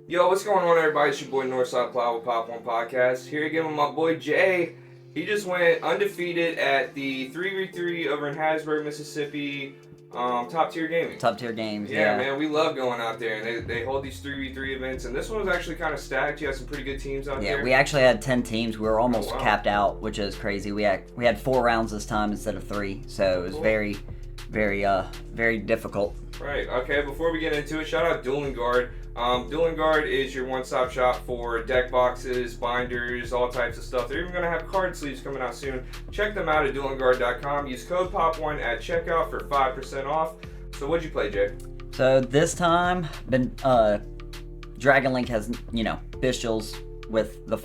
Yo, what's going on, everybody? It's your boy Northside Plow with Pop One Podcast. Here again with my boy Jay. He just went undefeated at the 3v3 over in Hattiesburg, Mississippi. Top tier gaming. Top tier games, yeah. Man, we love going out there, and they hold these 3v3 events, and this one was actually kind of stacked. You had some pretty good teams out there. Yeah, we actually had 10 teams. We were almost capped out, which is crazy. We had 4 rounds this time instead of 3, so it was very, very difficult. Right. Okay. Before we get into it, shout out Dueling Guard. Dueling Guard is your one-stop shop for deck boxes, binders, all types of stuff. They're even going to have card sleeves coming out soon. Check them out at duelingguard.com. Use code POP1 at checkout for 5% off. So what'd you play, Jay? So this time, Dragon Link has, Bestials with the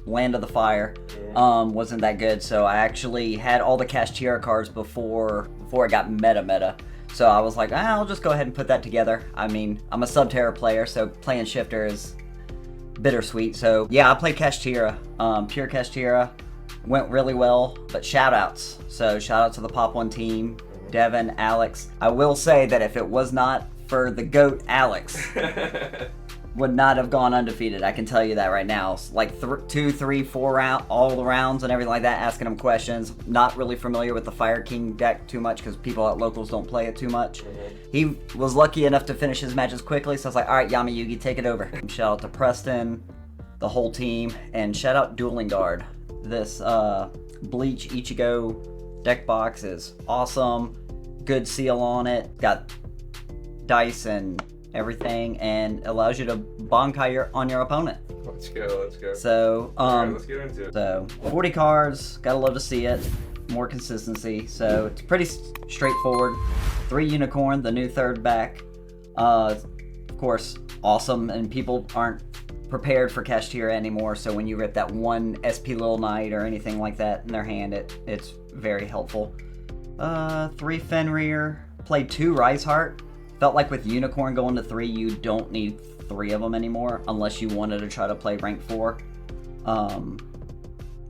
Land of the Fire. Wasn't that good, so I actually had all the Kashtira cards before it got meta. So I was like, I'll just go ahead and put that together. I mean, I'm a Sub-Terra player, so playing Shifter is bittersweet. So yeah, I played Kashtira. Pure Kashtira went really well, but shout-outs. So shout-out to the Pop One team, Devin, Alex. I will say that if it was not for the GOAT, Alex, would not have gone undefeated. I can tell you that right now. Like 2, 3, 4 all the rounds and everything like that, asking him questions. Not really familiar with the Fire King deck too much because people at locals don't play it too much. He was lucky enough to finish his matches quickly, so I was like, all right, Yami Yugi, take it over. Shout out to Preston, the whole team, and shout out Dueling Guard. This Bleach Ichigo deck box is awesome. Good seal on it. Got dice and everything, and allows you to Bankai on your opponent. Let's go. So, right, let's get into it. So, 40 cards, gotta love to see it. More consistency, so it's pretty straightforward. 3 Unicorn, the new third back. Of course, awesome, and people aren't prepared for Kashtira anymore, so when you rip that one SP Little Knight or anything like that in their hand, it's very helpful. 3 Fenrir, played 2 Rise Heart. Felt like with Unicorn going to 3, you don't need 3 of them anymore unless you wanted to try to play rank 4.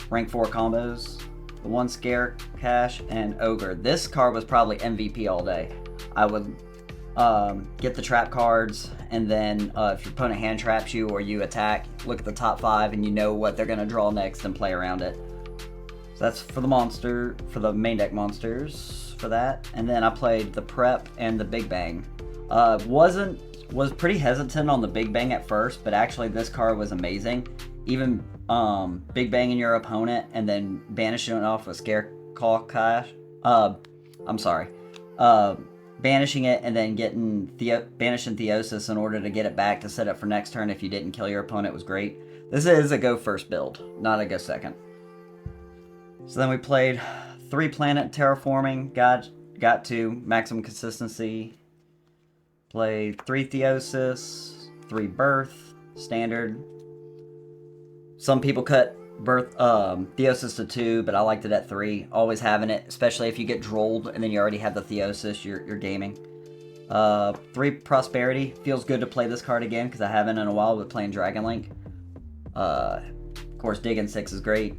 Rank 4 combos. The 1 Scare, Cash, and Ogre. This card was probably MVP all day. I would get the trap cards, and then if your opponent hand traps you or you attack, look at the top 5 and you know what they're going to draw next and play around it. So that's for the main deck monsters for that. And then I played the Prep and the Big Bang. Was pretty hesitant on the Big Bang at first, but actually this card was amazing. Even Big Banging your opponent and then banishing it off with Scare Call Cash. Banishing it and then getting banishing Theosis in order to get it back to set up for next turn if you didn't kill your opponent was great. This is a go first build, not a go second. So then we played 3 Planet Terraforming, got to maximum consistency. Played 3 Theosis, 3 Birth, standard. Some people cut Birth Theosis to 2, but I liked it at 3. Always having it, especially if you get drolled and then you already have the Theosis, you're gaming. 3 Prosperity, feels good to play this card again because I haven't in a while with playing Dragon Link. Of course, Digging 6 is great.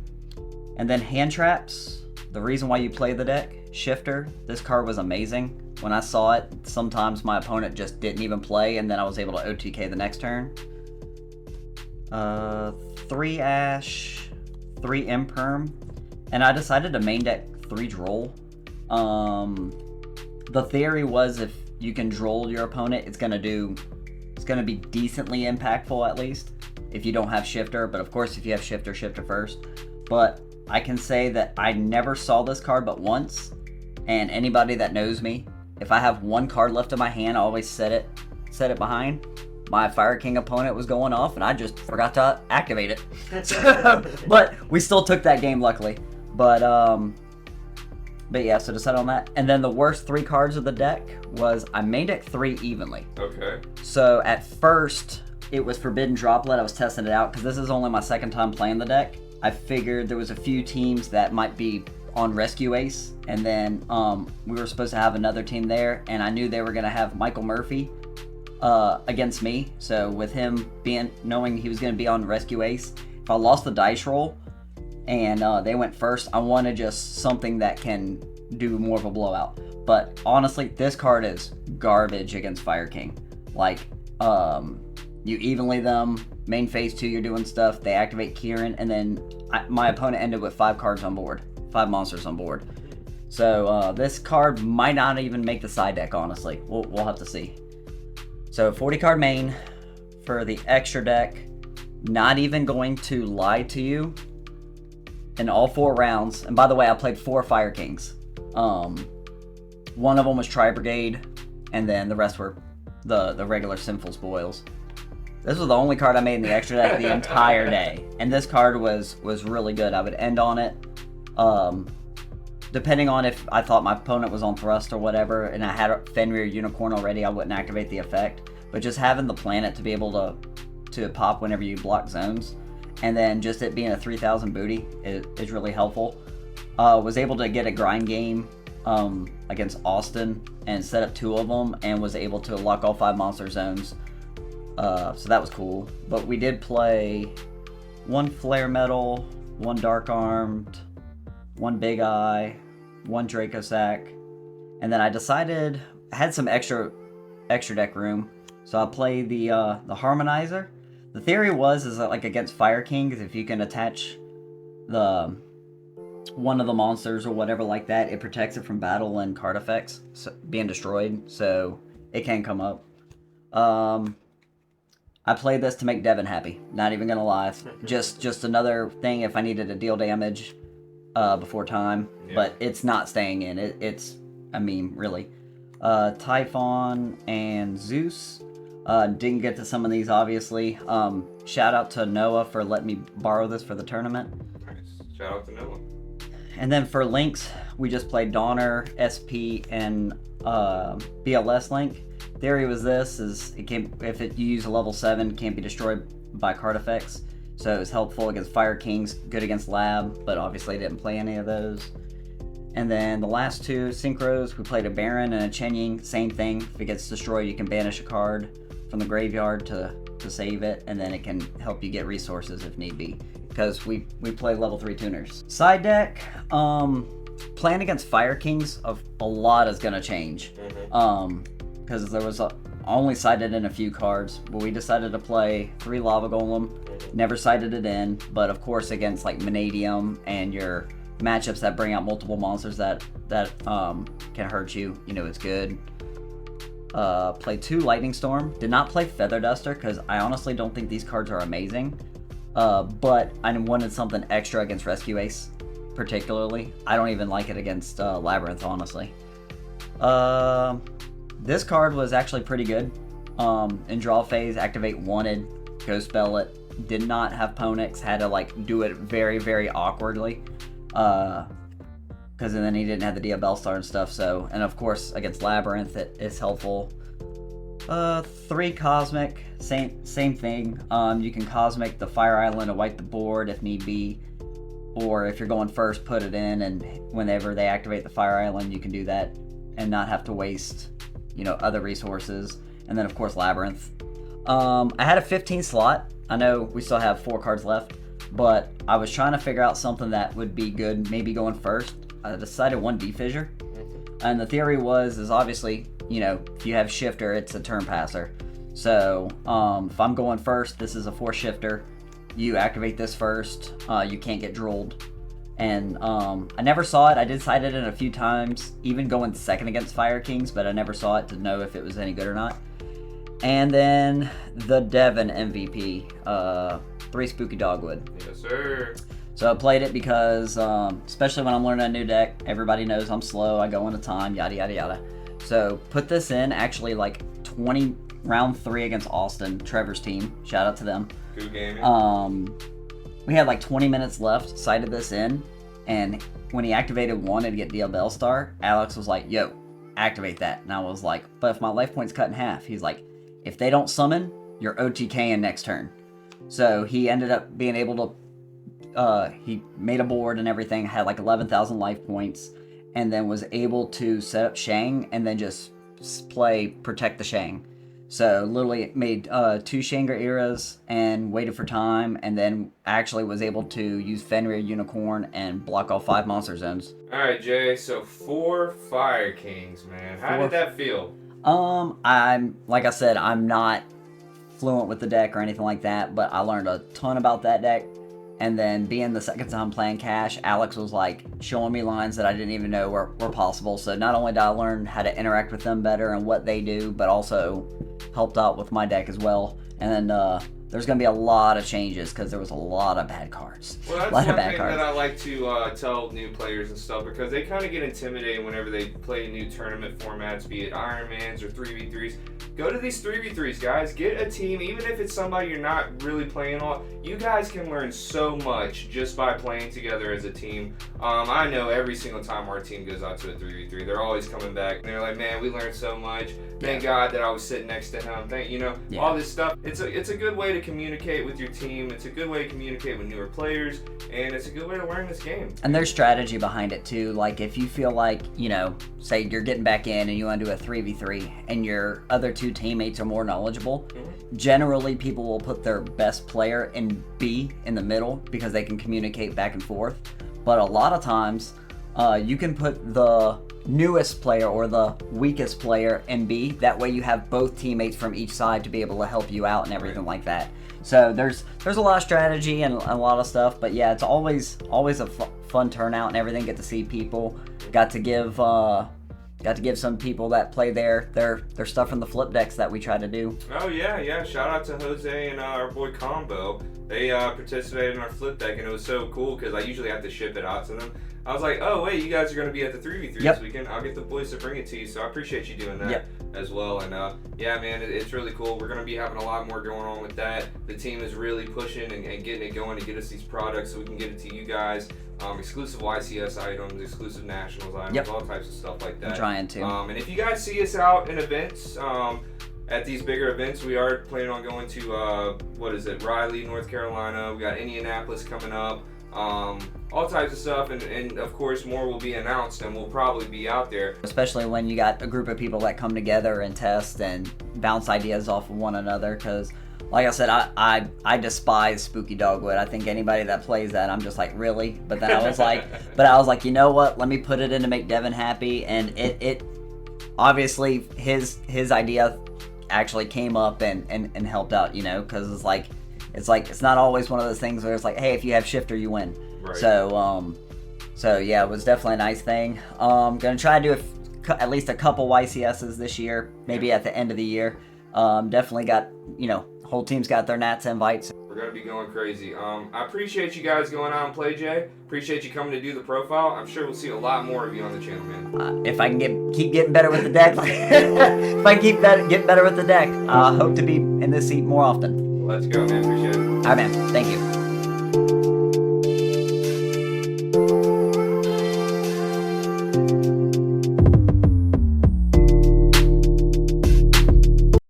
And then Hand Traps, the reason why you play the deck. Shifter, this card was amazing. When I saw it, sometimes my opponent just didn't even play, and then I was able to OTK the next turn. 3 Ash, 3 Imperm, and I decided to main deck 3 Droll. The theory was if you can Droll your opponent, it's gonna be decently impactful at least, if you don't have Shifter, but of course if you have Shifter first. But I can say that I never saw this card but once, and anybody that knows me, if I have 1 card left in my hand, I always set it behind. My Fire King opponent was going off, and I just forgot to activate it. But we still took that game, luckily. But yeah, so decide on that. And then the worst 3 cards of the deck was I main deck 3 evenly. Okay. So at first, it was Forbidden Droplet. I was testing it out because this is only my 2nd time playing the deck. I figured there was a few teams that might be on Rescue Ace, and then we were supposed to have another team there, and I knew they were going to have Michael Murphy against me. So with him knowing he was going to be on Rescue Ace, if I lost the dice roll and they went first, I wanted just something that can do more of a blowout. But honestly, this card is garbage against Fire King. Like, You evenly them. Main phase 2, you're doing stuff. They activate Kieran, and then my opponent ended with 5 cards on board. 5 monsters on board. So this card might not even make the side deck, honestly. We'll have to see. So 40 card main for the extra deck. Not even going to lie to you. In all 4 rounds, and by the way, I played 4 Fire Kings. One of them was Tri Brigade, and then the rest were the regular Sinful Spoils. This was the only card I made in the extra deck the entire day, and this card was really good. I would end on it. Depending on if I thought my opponent was on thrust or whatever, and I had Fenrir Unicorn already, I wouldn't activate the effect. But just having the planet to be able to pop whenever you block zones, and then just it being a 3,000 booty is really helpful. Was able to get a grind game against Austin and set up 2 of them, and was able to lock all 5 monster zones. So that was cool. But we did play 1 Flare Metal, 1 Dark Armed, 1 Big Eye, 1 Draco Sack, and then I decided I had some extra deck room, so I played the Harmonizer. The theory is that, like, against Fire Kings, if you can attach one of the monsters or whatever like that, it protects it from battle and card effects being destroyed, so it can come up. I played this to make Devin happy, not even gonna lie. Just another thing if I needed to deal damage before time, but it's not staying in. It's really. Typhon and Zeus. Didn't get to some of these, obviously. Shout out to Noah for letting me borrow this for the tournament. Nice. Shout out to Noah. And then for links, we just played Donner, SP, and BLS link. Theory was this: if you use a level 7, it can't be destroyed by card effects. So it was helpful against Fire Kings, good against Lab, but obviously didn't play any of those. And then the last 2 synchros, we played a Baron and a Chenying. Same thing. If it gets destroyed, you can banish a card from the graveyard to save it, and then it can help you get resources if need be. Because we play level 3 tuners. Side deck, playing against Fire Kings, a lot is gonna change. Because there was only sided in a few cards, but we decided to play 3 Lava Golem. Never sided it in, but of course against like Vanadium and your matchups that bring out multiple monsters that can hurt you, it's good. Play 2 Lightning Storm. Did not play Feather Duster because I honestly don't think these cards are amazing. But I wanted something extra against Rescue Ace, particularly. I don't even like it against Labyrinth, honestly. This card was actually pretty good. In draw phase, activate wanted, go spell it. Did not have Ponix, had to do it very, very awkwardly. Because then he didn't have the Diabellstar and stuff, so, and of course against Labyrinth it's helpful. 3 Cosmic, same thing. You can Cosmic the Fire Island to wipe the board if need be, or if you're going first, put it in, and whenever they activate the Fire Island, you can do that and not have to waste, other resources. And then of course Labyrinth. I had a 15 slot. I know we still have 4 cards left, but I was trying to figure out something that would be good, maybe going first. I decided 1 D-Fissure. And the theory is obviously, if you have Shifter, it's a turn passer. So, if I'm going first, this is a 4 Shifter. You activate this first, you can't get drooled. And I never saw it. I did side it in a few times, even going second against Fire Kings, but I never saw it to know if it was any good or not. And then the Devin MVP, 3 Spooky Dogwood. Yes, sir. So I played it because, especially when I'm learning a new deck, everybody knows I'm slow, I go into time, yada yada yada. So put this in, actually round 3 against Austin, Trevor's team, shout out to them. Good gaming. We had 20 minutes left, sided this in, and when he activated wanted to get Diabellstar, Alex was like, yo, activate that. And I was like, but if my life point's cut in half, he's like, if they don't summon, you're OTKing next turn. So he ended up being able to, he made a board and everything, had 11,000 life points, and then was able to set up Shang and then just play Protect the Shang. So literally made 2 Shanger eras and waited for time, and then actually was able to use Fenrir Unicorn and block all 5 monster zones. Alright, Jay, so 4 Fire Kings, man. How did that feel? Like I said, I'm not fluent with the deck or anything like that, but I learned a ton about that deck. And then being the second time playing Cash, Alex was like showing me lines that I didn't even know were possible. So not only did I learn how to interact with them better and what they do, but also helped out with my deck as well. And then there's going to be a lot of changes because there was a lot of bad cards. Well, that's one thing that I like to tell new players and stuff, because they kind of get intimidated whenever they play new tournament formats, be it Ironmans or 3v3s. Go to these 3v3s, guys. Get a team, even if it's somebody you're not really playing on. You guys can learn so much just by playing together as a team. I know every single time our team goes out to a 3v3, they're always coming back. And they're like, man, we learned so much. Thank God that I was sitting next to him. All this stuff. It's a good way to communicate with your team. It's a good way to communicate with newer players. And it's a good way to learn this game. And there's strategy behind it too. Like if you feel like, say you're getting back in and you want to do a 3v3 and your other two teammates are more knowledgeable, generally people will put their best player in B in the middle because they can communicate back and forth. But a lot of times you can put the newest player or the weakest player in B. That way you have both teammates from each side to be able to help you out and everything like that. So there's a lot of strategy and a lot of stuff, but yeah, it's always a fun turnout and everything. Get to see people. Got to give some people that play their stuff from the flip decks that we try to do. Oh yeah. Shout out to Jose and our boy Combo. They participated in our flip deck, and it was so cool because I usually have to ship it out to them. I was like, oh wait, you guys are going to be at the 3v3 this weekend. I'll get the boys to bring it to you, so I appreciate you doing that as well. And yeah, man, it's really cool. We're going to be having a lot more going on with that. The team is really pushing and getting it going to get us these products so we can get it to you guys. Exclusive YCS items, exclusive Nationals items, all types of stuff like that. I'm trying to. And if you guys see us out in events, at these bigger events, we are planning on going to, Raleigh, North Carolina. We got Indianapolis coming up. All types of stuff, and of course more will be announced, and we'll probably be out there. Especially when you got a group of people that come together and test and bounce ideas off of one another, because like I said, I despise Spooky Dogwood. I think anybody that plays that, I'm just like, really? But then I was like, you know what? Let me put it in to make Devin happy, and it obviously his idea actually came up and helped out, because it's not always one of those things where it's like, hey, if you have shifter, you win. Right. So yeah, it was definitely a nice thing. Gonna try to do at least a couple YCSs this year, maybe at the end of the year. Definitely got, whole team's got their Nats invites. We're gonna be going crazy. I appreciate you guys going out and play, Jay. Appreciate you coming to do the profile. I'm sure we'll see a lot more of you on the channel, man. If I can keep getting better with the deck, if I can keep getting better with the deck, I hope to be in this seat more often. Let's go, man. Appreciate it. All right, man. Thank you.